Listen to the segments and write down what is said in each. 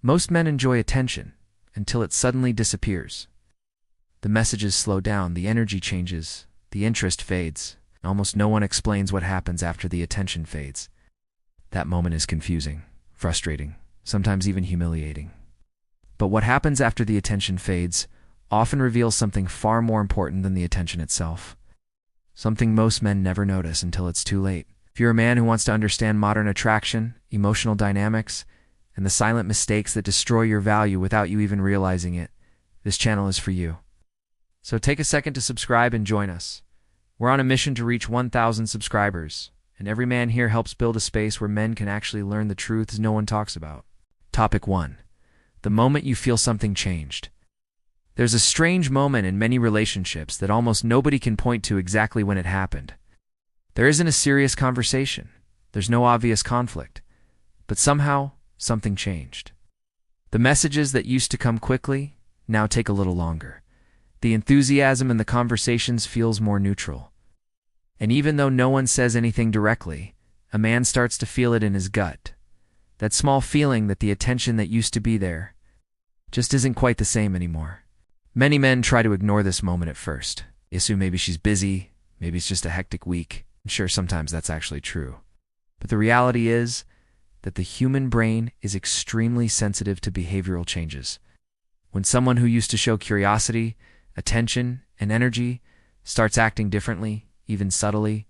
Most men enjoy attention until it suddenly disappears. The messages slow down, the energy changes, the interest fades. Almost no one explains what happens after the attention fades. That moment is confusing, frustrating, sometimes even humiliating. But what happens after the attention fades often reveals something far more important than the attention itself. Something most men never notice until it's too late. If you're a man who wants to understand modern attraction, emotional dynamics, and the silent mistakes that destroy your value without you even realizing it, this channel is for you. So take a second to subscribe and join us. We're on a mission to reach 1,000 subscribers, and every man here helps build a space where men can actually learn the truths no one talks about. Topic 1. The moment you feel something changed. There's a strange moment in many relationships that almost nobody can point to exactly when it happened. There isn't a serious conversation. There's no obvious conflict. But somehow, something changed. The messages that used to come quickly now take a little longer. The enthusiasm in the conversations feels more neutral. And even though no one says anything directly, a man starts to feel it in his gut. That small feeling that the attention that used to be there just isn't quite the same anymore. Many men try to ignore this moment at first. They assume maybe she's busy, maybe it's just a hectic week. And sure, sometimes that's actually true. But the reality is that the human brain is extremely sensitive to behavioral changes. When someone who used to show curiosity, attention, and energy starts acting differently, even subtly,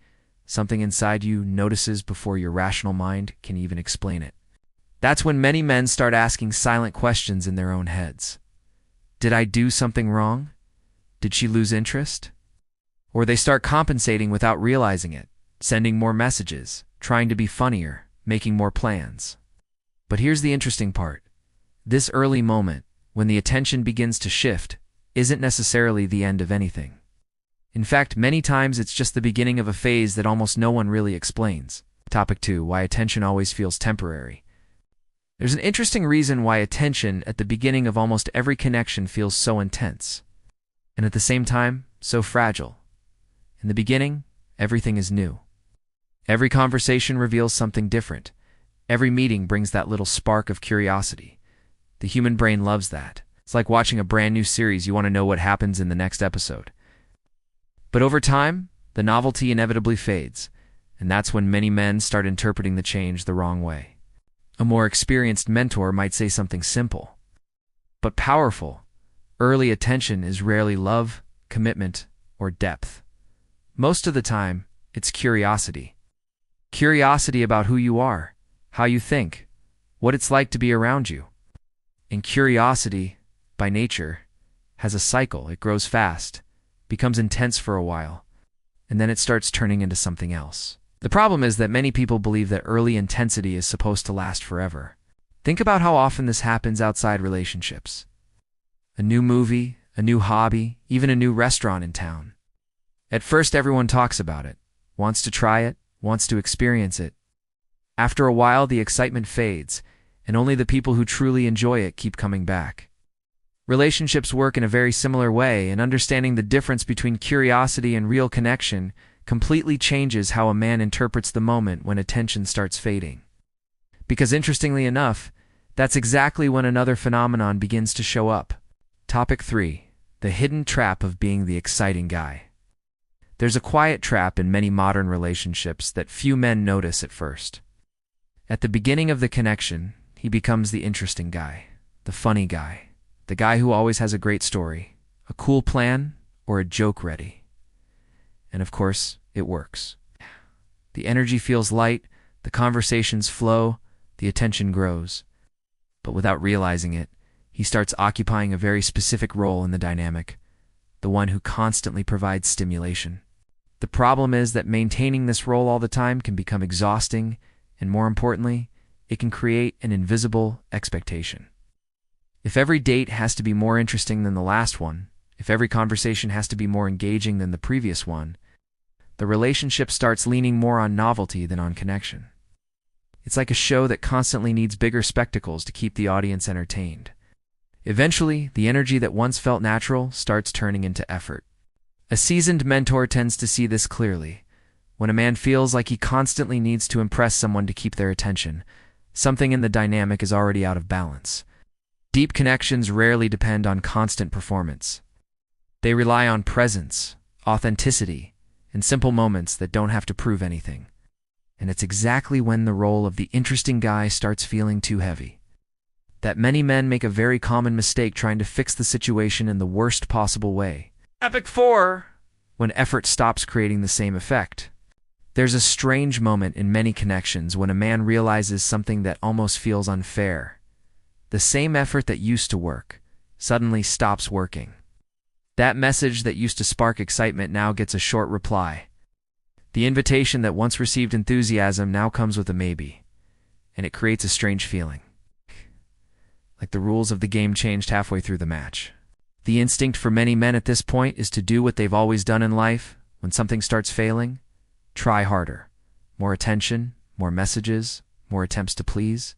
something inside you notices before your rational mind can even explain it. That's when many men start asking silent questions in their own heads. Did I do something wrong? Did she lose interest? Or they start compensating without realizing it, sending more messages, trying to be funnier, making more plans. But here's the interesting part. This early moment, when the attention begins to shift, isn't necessarily the end of anything. In fact, many times it's just the beginning of a phase that almost no one really explains. Topic 2. Why attention always feels temporary. There's an interesting reason why attention at the beginning of almost every connection feels so intense, and at the same time, so fragile. In the beginning, everything is new. Every conversation reveals something different. Every meeting brings that little spark of curiosity. The human brain loves that. It's like watching a brand new series. You want to know what happens in the next episode. But over time, the novelty inevitably fades, and that's when many men start interpreting the change the wrong way. A more experienced mentor might say something simple, but powerful. Early attention is rarely love, commitment, or depth. Most of the time, it's curiosity. Curiosity about who you are, how you think, what it's like to be around you. And curiosity, by nature, has a cycle. It grows fast, becomes intense for a while, and then it starts turning into something else. The problem is that many people believe that early intensity is supposed to last forever. Think about how often this happens outside relationships. A new movie, a new hobby, even a new restaurant in town. At first, everyone talks about it, wants to try it, wants to experience it. After a while, the excitement fades, and only the people who truly enjoy it keep coming back. Relationships work in a very similar way, and understanding the difference between curiosity and real connection completely changes how a man interprets the moment when attention starts fading. Because interestingly enough, that's exactly when another phenomenon begins to show up. Topic 3. The hidden trap of being the exciting guy. There's a quiet trap in many modern relationships that few men notice at first. At the beginning of the connection, he becomes the interesting guy, the funny guy, the guy who always has a great story, a cool plan, or a joke ready. And of course, it works. The energy feels light, the conversations flow, the attention grows. But without realizing it, he starts occupying a very specific role in the dynamic, the one who constantly provides stimulation. The problem is that maintaining this role all the time can become exhausting, and more importantly, it can create an invisible expectation. If every date has to be more interesting than the last one, if every conversation has to be more engaging than the previous one, the relationship starts leaning more on novelty than on connection. It's like a show that constantly needs bigger spectacles to keep the audience entertained. Eventually, the energy that once felt natural starts turning into effort. A seasoned mentor tends to see this clearly. When a man feels like he constantly needs to impress someone to keep their attention, something in the dynamic is already out of balance. Deep connections rarely depend on constant performance. They rely on presence, authenticity, and simple moments that don't have to prove anything. And it's exactly when the role of the interesting guy starts feeling too heavy that many men make a very common mistake trying to fix the situation in the worst possible way. Epic 4. When effort stops creating the same effect. There's a strange moment in many connections when a man realizes something that almost feels unfair. The same effort that used to work suddenly stops working. That message that used to spark excitement now gets a short reply. The invitation that once received enthusiasm now comes with a maybe, and it creates a strange feeling. Like the rules of the game changed halfway through the match. The instinct for many men at this point is to do what they've always done in life. When something starts failing, try harder. More attention, more messages, more attempts to please.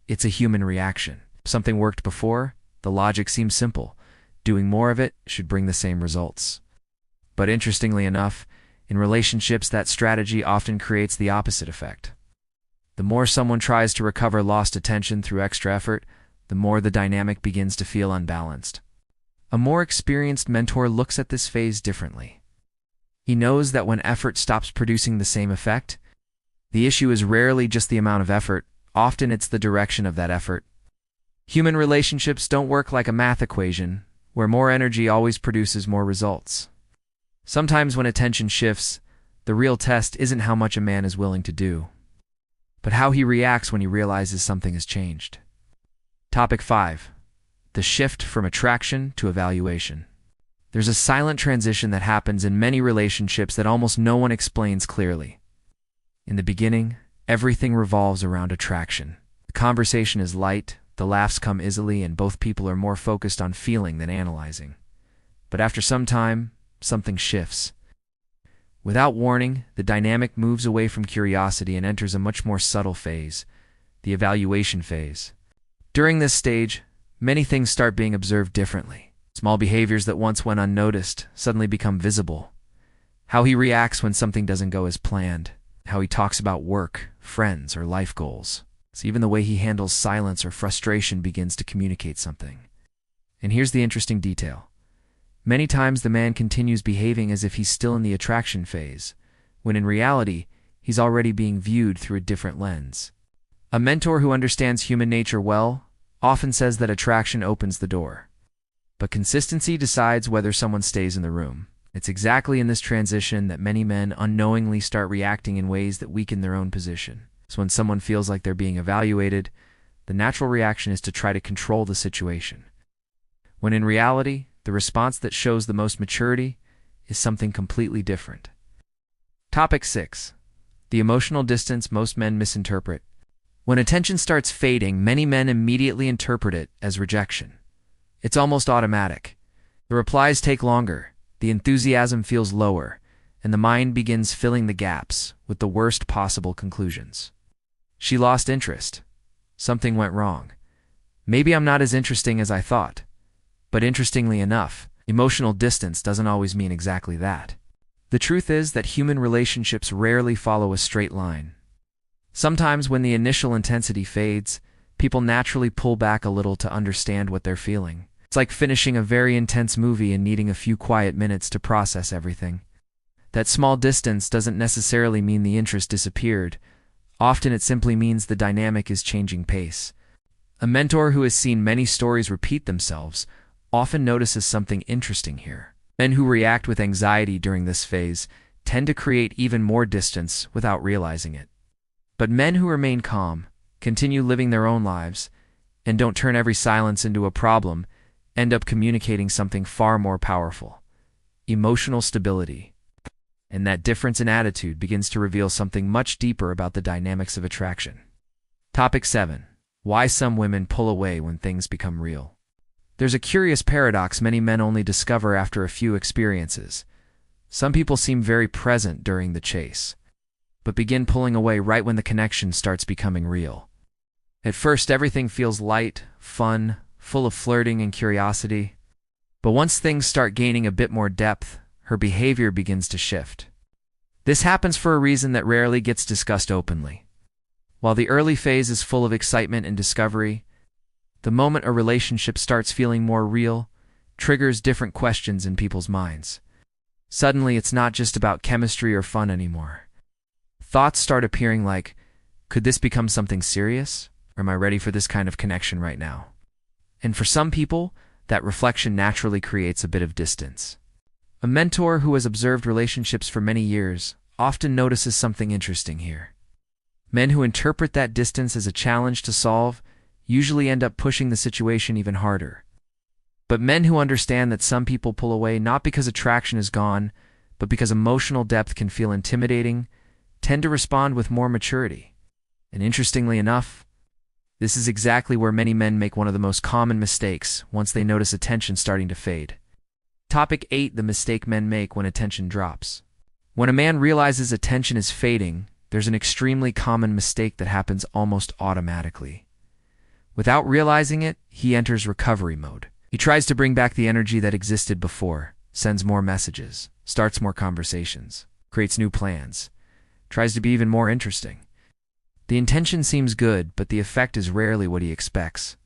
It's a human reaction. If something worked before, the logic seems simple. Doing more of it should bring the same results. But interestingly enough, in relationships that strategy often creates the opposite effect. The more someone tries to recover lost attention through extra effort, the more the dynamic begins to feel unbalanced. A more experienced mentor looks at this phase differently. He knows that when effort stops producing the same effect, the issue is rarely just the amount of effort, often it's the direction of that effort. Human relationships don't work like a math equation, where more energy always produces more results. Sometimes when attention shifts, the real test isn't how much a man is willing to do, but how he reacts when he realizes something has changed. Topic 5. The shift from attraction to evaluation. There's a silent transition that happens in many relationships that almost no one explains clearly. In the beginning, everything revolves around attraction. The conversation is light, the laughs come easily, and both people are more focused on feeling than analyzing. But after some time, something shifts. Without warning, the dynamic moves away from curiosity and enters a much more subtle phase, the evaluation phase. During this stage, many things start being observed differently. Small behaviors that once went unnoticed suddenly become visible. How he reacts when something doesn't go as planned. How he talks about work, friends, or life goals. So even the way he handles silence or frustration begins to communicate something. And here's the interesting detail. Many times the man continues behaving as if he's still in the attraction phase, when in reality, he's already being viewed through a different lens. A mentor who understands human nature well often says that attraction opens the door, but consistency decides whether someone stays in the room. It's exactly in this transition that many men unknowingly start reacting in ways that weaken their own position. So when someone feels like they're being evaluated, the natural reaction is to try to control the situation. When in reality, the response that shows the most maturity is something completely different. Topic 6. The emotional distance most men misinterpret. When attention starts fading, many men immediately interpret it as rejection. It's almost automatic. The replies take longer, the enthusiasm feels lower, and the mind begins filling the gaps with the worst possible conclusions. She lost interest. Something went wrong. Maybe I'm not as interesting as I thought. But interestingly enough, emotional distance doesn't always mean exactly that. The truth is that human relationships rarely follow a straight line. Sometimes when the initial intensity fades, people naturally pull back a little to understand what they're feeling. It's like finishing a very intense movie and needing a few quiet minutes to process everything. That small distance doesn't necessarily mean the interest disappeared. Often it simply means the dynamic is changing pace. A mentor who has seen many stories repeat themselves often notices something interesting here. Men who react with anxiety during this phase tend to create even more distance without realizing it. But men who remain calm, continue living their own lives, and don't turn every silence into a problem end up communicating something far more powerful: emotional stability. And that difference in attitude begins to reveal something much deeper about the dynamics of attraction. Topic 7. Why some women pull away when things become real. There's a curious paradox many men only discover after a few experiences. Some people seem very present during the chase, but begin pulling away right when the connection starts becoming real. At first, everything feels light, fun, full of flirting and curiosity. But once things start gaining a bit more depth, her behavior begins to shift. This happens for a reason that rarely gets discussed openly. While the early phase is full of excitement and discovery, The moment a relationship starts feeling more real, triggers different questions in people's minds. Suddenly, it's not just about chemistry or fun anymore. Thoughts start appearing like, could this become something serious? Or am I ready for this kind of connection right now? And for some people, that reflection naturally creates a bit of distance. A mentor who has observed relationships for many years often notices something interesting here. Men who interpret that distance as a challenge to solve usually end up pushing the situation even harder. But men who understand that some people pull away not because attraction is gone, but because emotional depth can feel intimidating, tend to respond with more maturity. And interestingly enough, this is exactly where many men make one of the most common mistakes once they notice attention starting to fade. Topic 8: The mistake men make when attention drops. When a man realizes attention is fading, there's an extremely common mistake that happens almost automatically. Without realizing it, he enters recovery mode. He tries to bring back the energy that existed before, sends more messages, starts more conversations, creates new plans, tries to be even more interesting. The intention seems good, but the effect is rarely what he expects.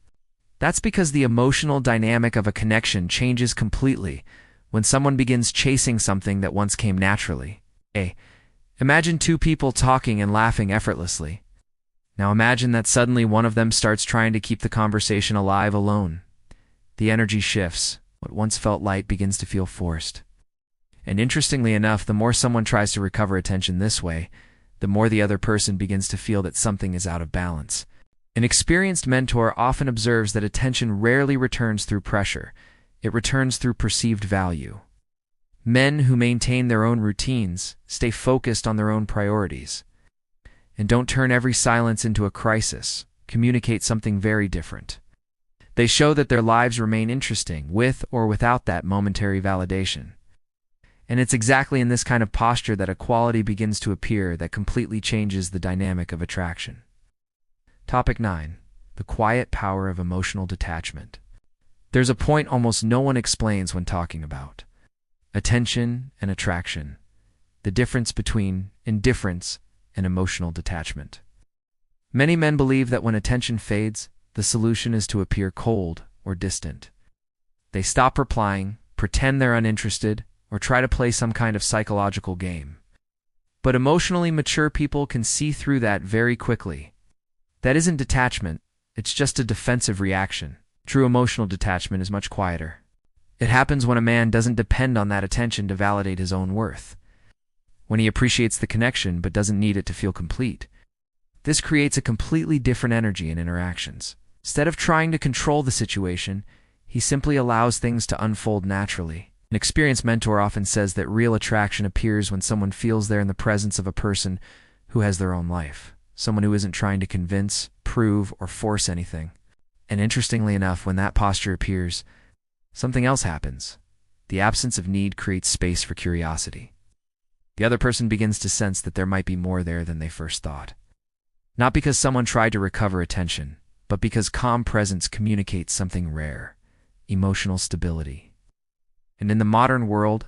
That's because the emotional dynamic of a connection changes completely when someone begins chasing something that once came naturally. Imagine two people talking and laughing effortlessly. Now imagine that suddenly one of them starts trying to keep the conversation alive alone. The energy shifts. What once felt light begins to feel forced. And interestingly enough, the more someone tries to recover attention this way, the more the other person begins to feel that something is out of balance. An experienced mentor often observes that attention rarely returns through pressure. It returns through perceived value. Men who maintain their own routines, stay focused on their own priorities, and don't turn every silence into a crisis, communicate something very different. They show that their lives remain interesting, with or without that momentary validation. And it's exactly in this kind of posture that a quality begins to appear that completely changes the dynamic of attraction. Topic 9: The quiet power of emotional detachment. There's a point almost no one explains when talking about attention and attraction, the difference between indifference and emotional detachment. Many men believe that when attention fades, the solution is to appear cold or distant. They stop replying, pretend they're uninterested, or try to play some kind of psychological game. But emotionally mature people can see through that very quickly. That isn't detachment, it's just a defensive reaction. True emotional detachment is much quieter. It happens when a man doesn't depend on that attention to validate his own worth. When he appreciates the connection but doesn't need it to feel complete. This creates a completely different energy in interactions. Instead of trying to control the situation, he simply allows things to unfold naturally. An experienced mentor often says that real attraction appears when someone feels they're in the presence of a person who has their own life, someone who isn't trying to convince, prove, or force anything. And interestingly enough, when that posture appears, something else happens. The absence of need creates space for curiosity. The other person begins to sense that there might be more there than they first thought. Not because someone tried to recover attention, but because calm presence communicates something rare: emotional stability. And in the modern world,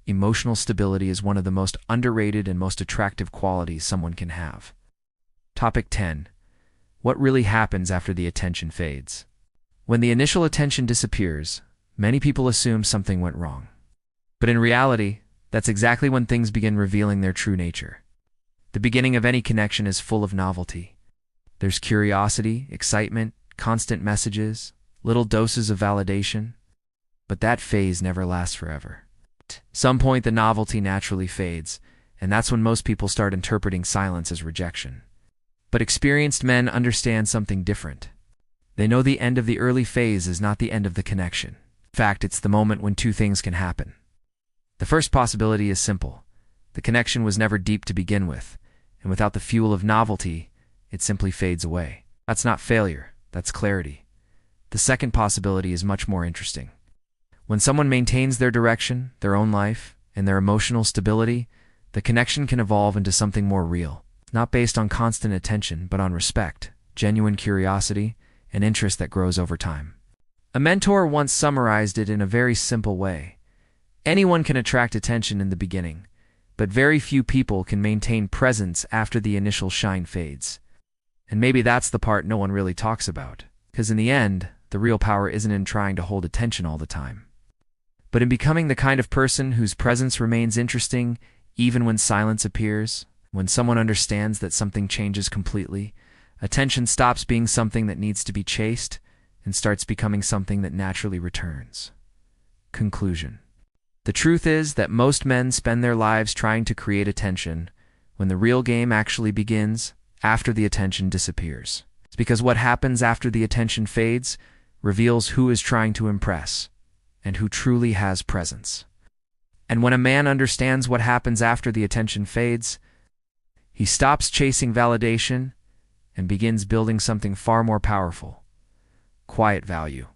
emotional stability is one of the most underrated and most attractive qualities someone can have. Topic 10: What really happens after the attention fades? When the initial attention disappears, many people assume something went wrong. But in reality, that's exactly when things begin revealing their true nature. The beginning of any connection is full of novelty. There's curiosity, excitement, constant messages, little doses of validation. But that phase never lasts forever. At some point, the novelty naturally fades, and that's when most people start interpreting silence as rejection. But experienced men understand something different. They know the end of the early phase is not the end of the connection. In fact, it's the moment when two things can happen. The first possibility is simple. The connection was never deep to begin with, and without the fuel of novelty, it simply fades away. That's not failure, that's clarity. The second possibility is much more interesting. When someone maintains their direction, their own life, and their emotional stability, the connection can evolve into something more real, not based on constant attention, but on respect, genuine curiosity, and interest that grows over time. A mentor once summarized it in a very simple way. Anyone can attract attention in the beginning, but very few people can maintain presence after the initial shine fades. And maybe that's the part no one really talks about. Because in the end, the real power isn't in trying to hold attention all the time, but in becoming the kind of person whose presence remains interesting even when silence appears. When someone understands that something changes completely, attention stops being something that needs to be chased and starts becoming something that naturally returns. Conclusion. The truth is that most men spend their lives trying to create attention when the real game actually begins after the attention disappears. It's because what happens after the attention fades reveals who is trying to impress and who truly has presence. And when a man understands what happens after the attention fades, he stops chasing validation and begins building something far more powerful: quiet value.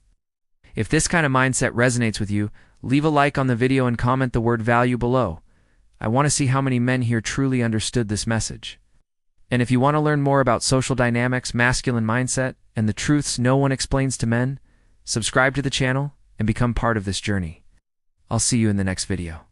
If this kind of mindset resonates with you, leave a like on the video and comment the word value below. I want to see how many men here truly understood this message. And if you want to learn more about social dynamics, masculine mindset, and the truths no one explains to men, subscribe to the channel and become part of this journey. I'll see you in the next video.